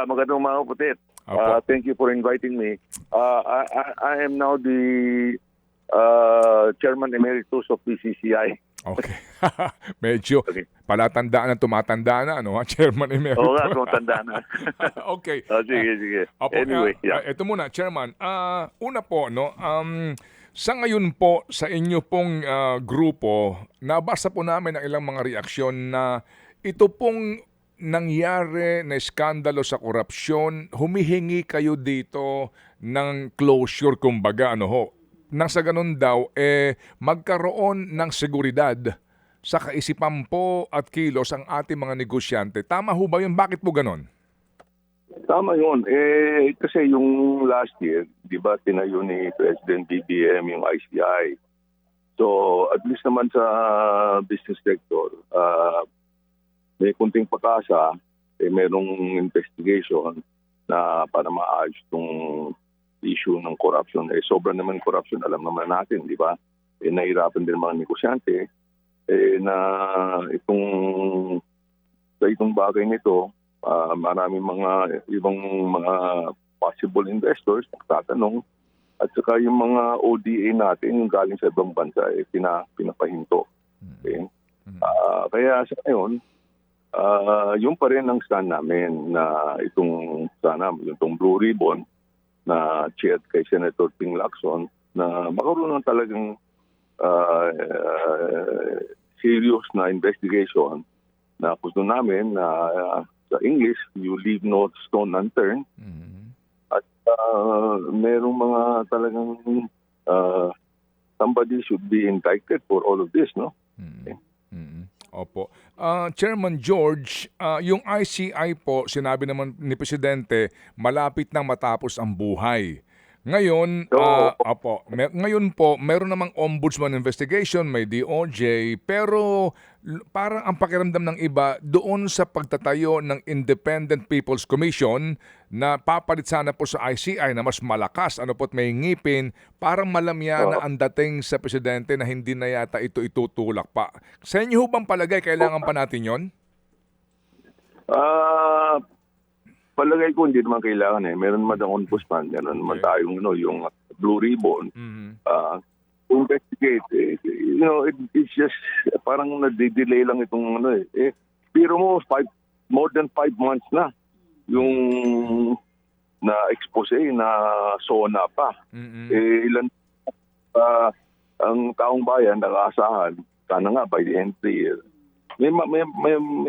magandang umaga po, Ted. Apo. Thank you for inviting me. I am now the Chairman Emeritus of PCCI. Okay. Medyo Okay. palatandaan na tumatanda na, ano, ha? Chairman Emeritus. Oo nga, tumutanda na. Okay. Sige. Opo, Anyway, yeah. ito muna, Chairman. Una po, no, sa ngayon po, sa inyo pong grupo, nabasa po namin ang ilang mga reaksyon na ito pong nangyari na iskandalo sa korupsyon, humihingi kayo dito ng closure, kumbaga, ano ho. Nang sa ganun daw, magkaroon ng seguridad sa kaisipan po at kilos ang ating mga negosyante. Tama ho ba yun? Bakit po ganon? Tama yun. Kasi yung last year, di ba, tinayo ni President BBM yung ICI. So, at least naman sa business sector, may kunting pag-asa, merong investigation na para maayos itong issue ng corruption. Sobra naman corruption, alam naman natin, di ba? Nahirapan din mga negosyante na itong bagay nito, maraming mga ibang mga possible investors nagtatanong at saka yung mga ODA natin yung galing sa ibang bansa pinapahinto. Okay? Kaya sa ngayon, yung pa rin ang stand namin na itong Blue Ribbon na chaired kay Senator Ping Lacson na magkaroon ng talagang serious na investigation na gusto namin na sa English, you leave no stone unturned. At merong mga talagang somebody should be indicted for all of this, no? Okay. Opo. Chairman George, yung ICI po, sinabi naman ni Presidente, malapit nang matapos ang buhay. Ngayon, ngayon po, meron namang ombudsman investigation, may DOJ, pero parang ang pakiramdam ng iba doon sa pagtatayo ng Independent People's Commission na papalit sana po sa ICI na mas malakas, ano po't may ngipin, parang malamya na ang dating sa Presidente na hindi na yata ito itutulak pa. Sa inyo bang palagay, kailangan pa natin yon? Palagay ko hindi naman kailangan Meron naman ang ombudsman, meron naman tayong yung Blue Ribbon. Investigate. It's just parang nade-delay lang itong pero mo more than 5 months na yung na-expose na SONA pa. Ilan ang taong bayan nakaasahan sana nga by the end of the year. May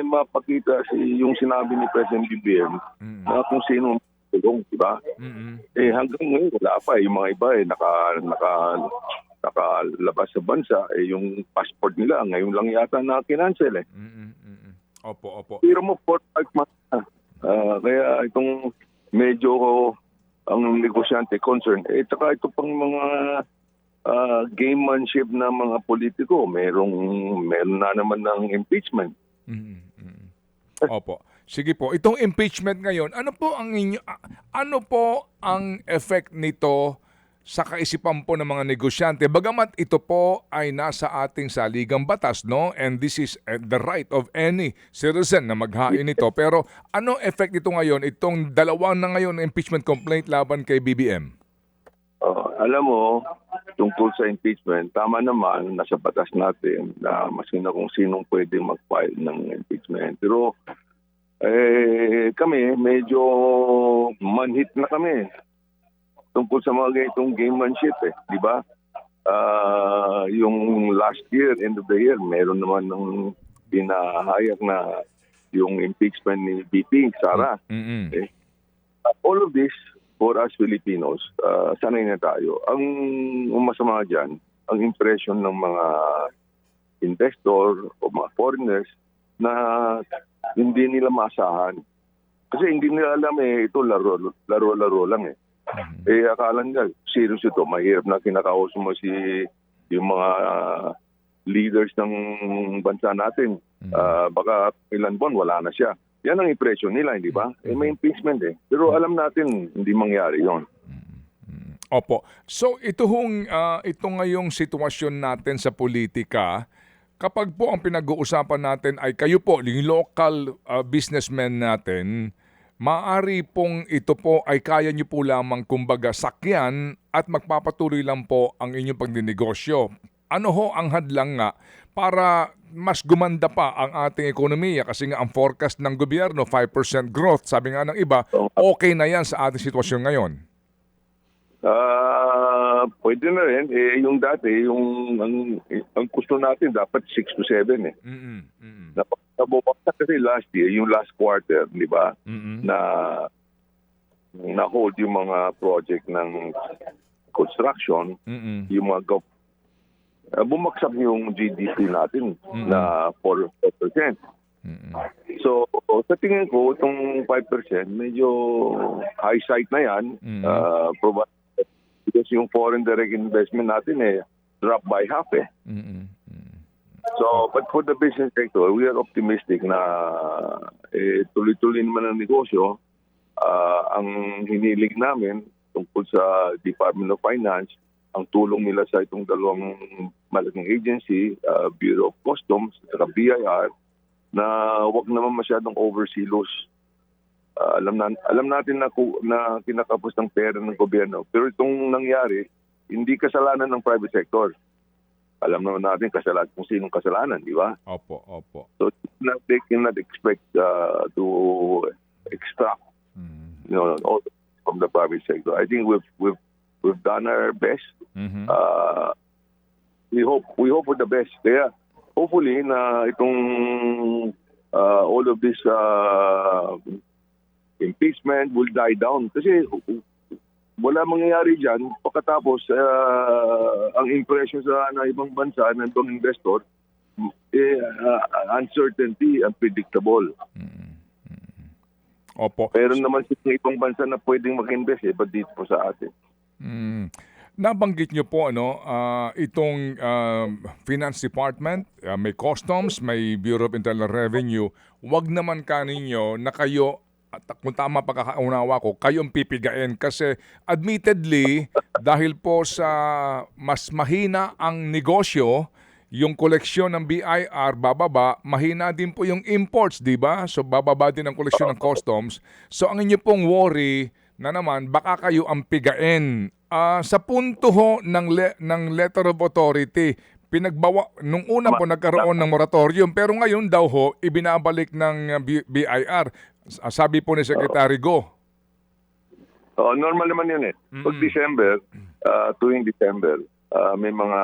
mapakita yung sinabi ni President BBM na kung sino tulong, di ba? Hanggang ngayon wala pa. Yung mga iba nakalabas sa bansa. Yung passport nila ngayon lang yata na kinancel Opo. Pero mo 4-5 months na. Kaya itong medyo ang negosyante concern. Tsaka ito pang mga gamemanship na mga politiko, meron na naman ng impeachment. Opo. Sige po. Itong impeachment ngayon, ano po ang effect nito sa kaisipan po ng mga negosyante? Bagamat ito po ay nasa ating saligang batas, no? And this is the right of any citizen na maghain nito. Pero ano effect nito ngayon, itong dalawang na ngayon impeachment complaint laban kay BBM? Alam mo, tungkol sa impeachment, tama naman, nasa batas natin na masin na kung sinong pwede mag-file ng impeachment. Pero kami, medyo manhit na kami tungkol sa mga ganitong gamemanship, di ba? Yung last year, end of the year, meron naman ng pinahayag na yung impeachment ni BP, Sara. All of this, for us Filipinos, sanay na tayo. Ang masama dyan, ang impression ng mga investor o mga foreigners na hindi nila maasahan. Kasi hindi nila alam ito laro-laro lang akala nila, serious ito, mahirap na kinakausap mo yung mga leaders ng bansa natin. Baka ilan buwan, wala na siya. Yan ang impression nila, hindi ba? May impeachment Pero alam natin, hindi mangyari yon. Opo. So ito ngayong sitwasyon natin sa politika, kapag po ang pinag-uusapan natin ay kayo po, yung local businessmen natin, maaari pong ito po ay kaya nyo po lamang kumbaga sakyan at magpapatuloy lang po ang inyong pagdinegosyo. Ano ho ang hadlang nga para mas gumanda pa ang ating ekonomiya kasi nga ang forecast ng gobyerno 5% growth, sabi nga ng iba, okay na yan sa ating sitwasyon ngayon? Pwede na rin. Yung dati, ang gusto natin dapat 6 to 7 eh. Nabubaksak kasi last year, yung last quarter, di ba, na hold yung mga project ng construction, yung mga bumagsak yung GDP natin na 4%. So, sa tingin ko, itong 5%, medyo high side na yan. Because yung foreign direct investment natin drop by half eh. So, but for the business sector, we are optimistic na tuloy-tuloy naman ang negosyo. Ang hiniling namin tungkol sa Department of Finance, ang tulong nila sa itong dalawang malaking agency, Bureau of Customs at BIR, na wag naman masyadong overzealous. Alam natin na kinakapos ng pera ng gobyerno. Pero itong nangyari, hindi kasalanan ng private sector. Alam naman natin kung sinong kasalanan, di ba? Opo. So they cannot expect to extract all from the private sector. I think we've done our best. We hope for the best. Kaya hopefully na itong all of this impeachment will die down. Kasi wala mangyayari dyan pagkatapos ang impression sa ibang bansa ng ibang investor, uncertainty, unpredictable. Opo. Pero naman sa ibang bansa na pwedeng mag-invest but dito po sa atin. Nabanggit niyo po itong Finance Department, may Customs, may Bureau of Internal Revenue. Wag naman kaninyo na kayo, at kung tama pagkakaunawa ko, kayong pipigain kasi admittedly dahil po sa mas mahina ang negosyo, yung koleksyon ng BIR bababa, mahina din po yung imports, di ba? So bababa din ang koleksyon ng customs. So ang inyo pong worry na naman, baka kayo ang pigain. Sa punto ho ng letter of authority, nung una po nagkaroon ng moratorium, pero ngayon daw ho, ibinabalik ng BIR. Sabi po ni Secretary Go. Normal naman yun eh. Pag December, tuwing December, may mga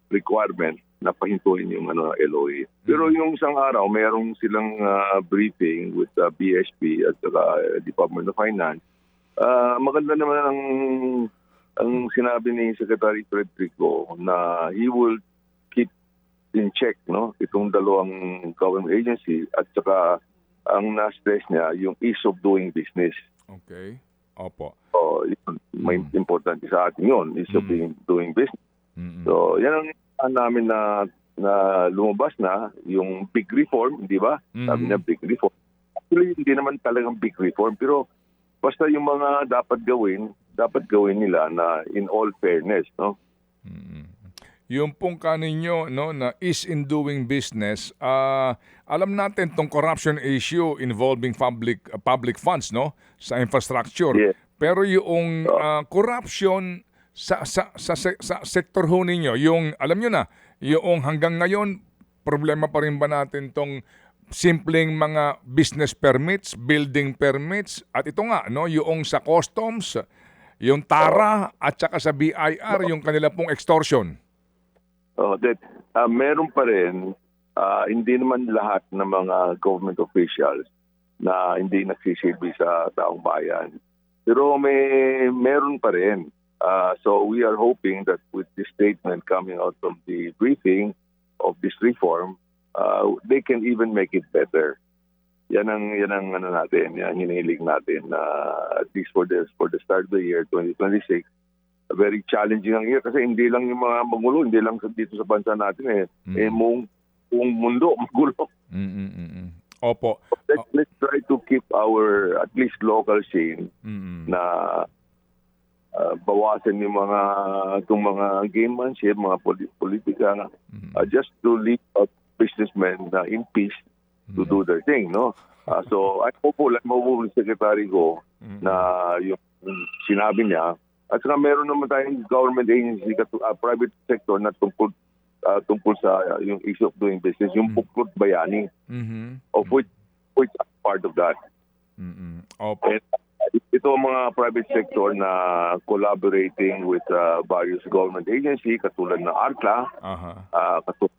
requirement na pahintuin yung LOA. Pero yung isang araw, mayroong silang briefing with the BSP at the Department of Finance. Maganda naman ang sinabi ni Secretary Frederico na he will keep in check itong dalawang government agency at saka ang na-stress niya yung ease of doing business. Okay. Opo. So, may importante sa atin yun, ease of doing business. So, yan ang namin na lumabas na yung big reform, di ba? Sabi niya big reform. Actually, hindi naman talagang big reform, pero basta yung mga dapat gawin nila na in all fairness, no? Yung pong kaninyo na is in doing business, alam natin tong corruption issue involving public funds sa infrastructure. Yeah. Pero yung corruption sa sektor ho ninyo, yung alam nyo na, yung hanggang ngayon problema pa rin ba natin tong simpleng mga business permits, building permits, at ito nga yung sa customs, yung TARA at saka sa BIR, yung kanila pong extortion. Meron pa rin, hindi naman lahat ng mga government officials na hindi nagsisilbi sa taong bayan. Pero meron pa rin. So we are hoping that with this statement coming out from the briefing of this reform, they can even make it better. Yan ang natin, yan hinihiling natin at least for the start of the year 2026. Very challenging ang year kasi hindi lang yung mga magulo, hindi lang dito sa bansa natin buong mundo magulo. Opo. Let's try to keep our at least local scene na bawasan yung mga gamemanship, mga politika, just to leave out businessmen in peace to do their thing, no? So, I'm hopeful secretary ko na yung sinabi niya. At saka meron naman tayong government agency, private sector na tungkol sa yung issue of doing business, yung Buklod Bayani, of which are part of that. Opo. And ito ang mga private sector na collaborating with various government agency, katulad ng ARCLA, katulad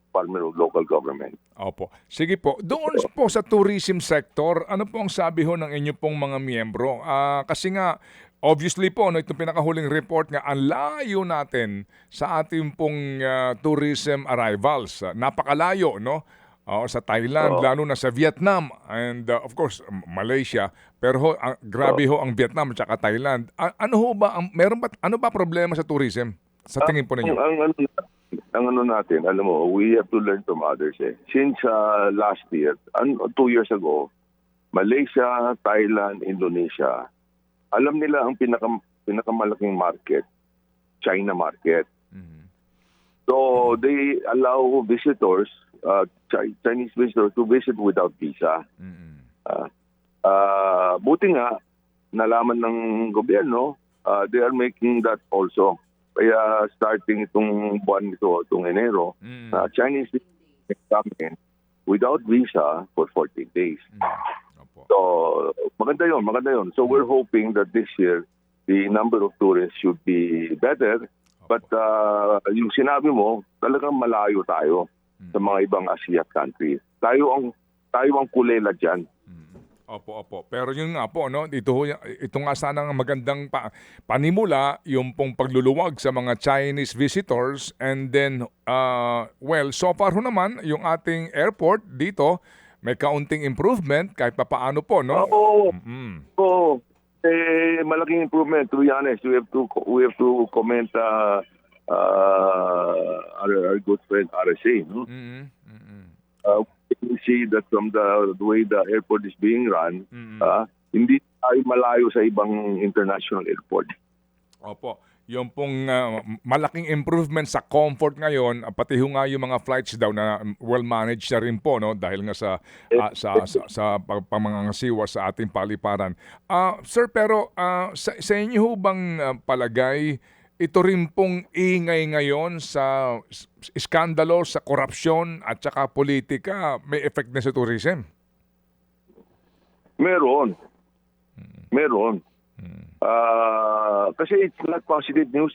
Department of Local Government. Opo. Sige po, doon po sa tourism sector, ano po ang sabi ho ng inyo pong mga miyembro? Kasi nga, obviously po, no, itong pinakahuling report nga, ang layo natin sa ating pong tourism arrivals. Napakalayo, no? Sa Thailand, lalo na sa Vietnam, and of course, Malaysia. Pero ho, grabe ho ang Vietnam at Thailand. Ano ho ba, ano ba problema sa tourism? Sa tingin po ninyo? Ang ano natin, alam mo, we have to learn from others. Since last year, 2 years ago, Malaysia, Thailand, Indonesia, alam nila ang pinakamalaking market, China market. So they allow visitors, Chinese visitors, to visit without visa. Buti nga, nalaman ng gobyerno, they are making that also. Kaya starting itong buwan nito, itong Enero, Chinese come in without visa for 14 days. So, maganda yun. So, we're hoping that this year, the number of tourists should be better. But yung sinabi mo, talagang malayo tayo sa mga ibang ASEAN countries. Tayo ang kulela dyan. Opo. Pero yun nga po, no? Ito nga sana ang magandang panimula, yung pong pagluluwag sa mga Chinese visitors. And then, well, so far ho naman, yung ating airport dito, may kaunting improvement kahit papaano po, no? Oo. Malaking improvement, to be honest. We have to comment our good friend RSA, no? We see that from the way the airport is being run, hindi tayo malayo sa ibang international airport. Opo. Yung pong malaking improvement sa comfort ngayon, pati ho nga yung mga flights daw na well-managed na rin po, no? Dahil nga sa pamangangasiwa sa ating paliparan. Sir, pero sa inyo ho bang palagay, ito rin pong ingay ngayon sa iskandalo, sa korupsyon at saka politika, may effect na sa tourism? Meron. Kasi it's not positive news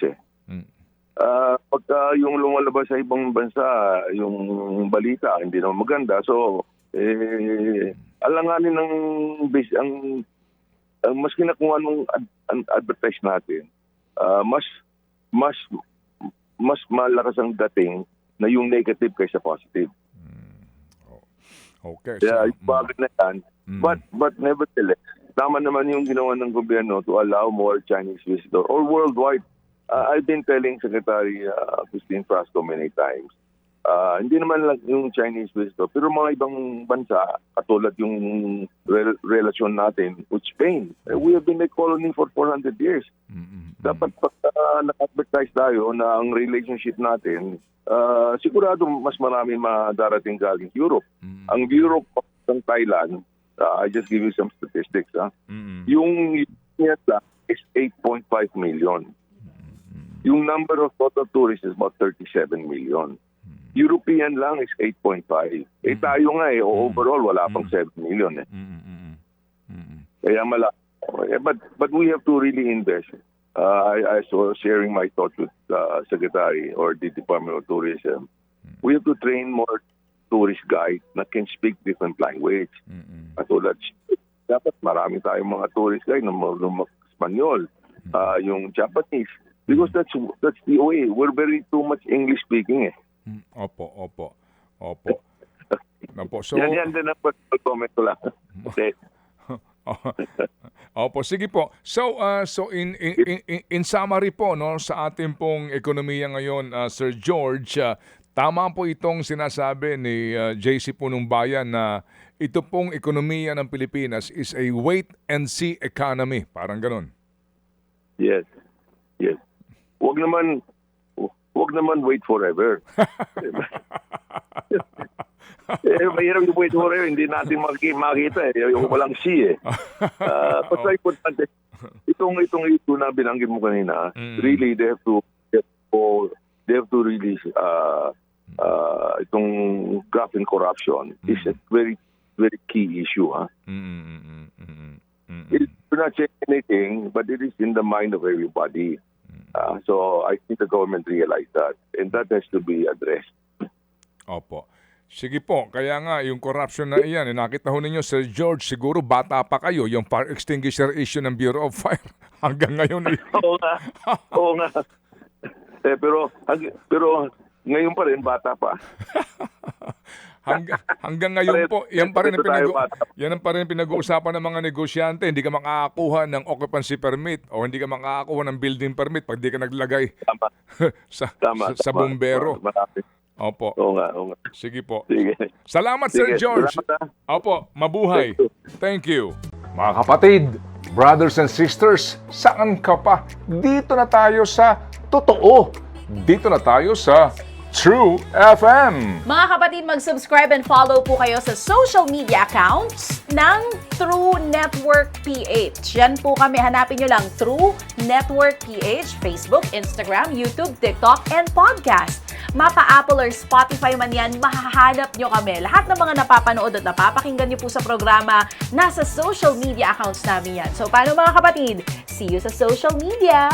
pagka yung lumalabas sa ibang bansa, yung balita, hindi naman maganda. So, alanganin ang mas kinakuha nung advertise natin, mas malakas ang dating na yung negative kaysa positive. Okay. Kaya yung bagay na yan, but nevertheless, tama naman yung ginawa ng gobyerno to allow more Chinese visitors or worldwide. I've been telling Secretary Christine Frasco many times, hindi naman lang yung Chinese visitor, pero mga ibang bansa, katulad yung relasyon natin with Spain. We have been a colony for 400 years. Dapat pag nag-advertise tayo na ang relationship natin, sigurado mas marami madarating galing Europe. Ang Europe ng Thailand, I just give you some statistics. Yung is 8.5 million. Yung number of total tourists is about 37 million. European lang is 8.5. Tayo nga overall wala pang 7 million Kaya but we have to really invest. I was sharing my thoughts with Secretary or the Department of Tourism. We have to train more tourist guides that can speak different language. Katulad, dapat marami tayong mga tourist guide na marunong Espanyol, yung Japanese. Because that's the way. We're very too much English speaking Opo. So, yan din ang comment ko lang. Okay. Opo, sige po. So in summary po, no, sa ating pong ekonomiya ngayon, Sir George, tama po itong sinasabi ni JC Punong Bayan na ito pong ekonomiya ng Pilipinas is a wait and see economy, parang ganun. Yes. Wag naman huwag naman wait forever. Mahirap yung wait forever, hindi natin makita yung walang see basta importante, itong issue na binanggit mo kanina, really they have to really itong graft and corruption is a very very key issue. It's not saying anything, but it is in the mind of everybody. So I think the government realized that, and that has to be addressed. Opo. Sige po, kaya nga yung corruption na iyan, nakita ho ninyo, Sir George, siguro bata pa kayo, yung fire extinguisher issue ng Bureau of Fire hanggang ngayon. Oo nga. Pero ngayon pa rin, bata pa. hanggang ngayon po, yan pa rin pinag-uusapan ng mga negosyante. Hindi ka makakakuha ng occupancy permit o hindi ka makakakuha ng building permit pag di ka naglagay sa bumbero. Opo. Oo nga. Sige po. Sige. Salamat, Sir George. Salamat, Opo, mabuhay. Thank you. Mga kapatid, brothers and sisters, saan ka pa? Dito na tayo sa totoo. Dito na tayo sa True FM. Mga kapatid, mag-subscribe and follow po kayo sa social media accounts ng True Network PH. Yan po kami. Hanapin nyo lang True Network PH, Facebook, Instagram, YouTube, TikTok, and podcast. Mapa Apple or Spotify man yan, mahahanap nyo kami. Lahat ng mga napapanood at napapakinggan nyo po sa programa, nasa social media accounts namin yan. So, paano mga kapatid? See you sa social media!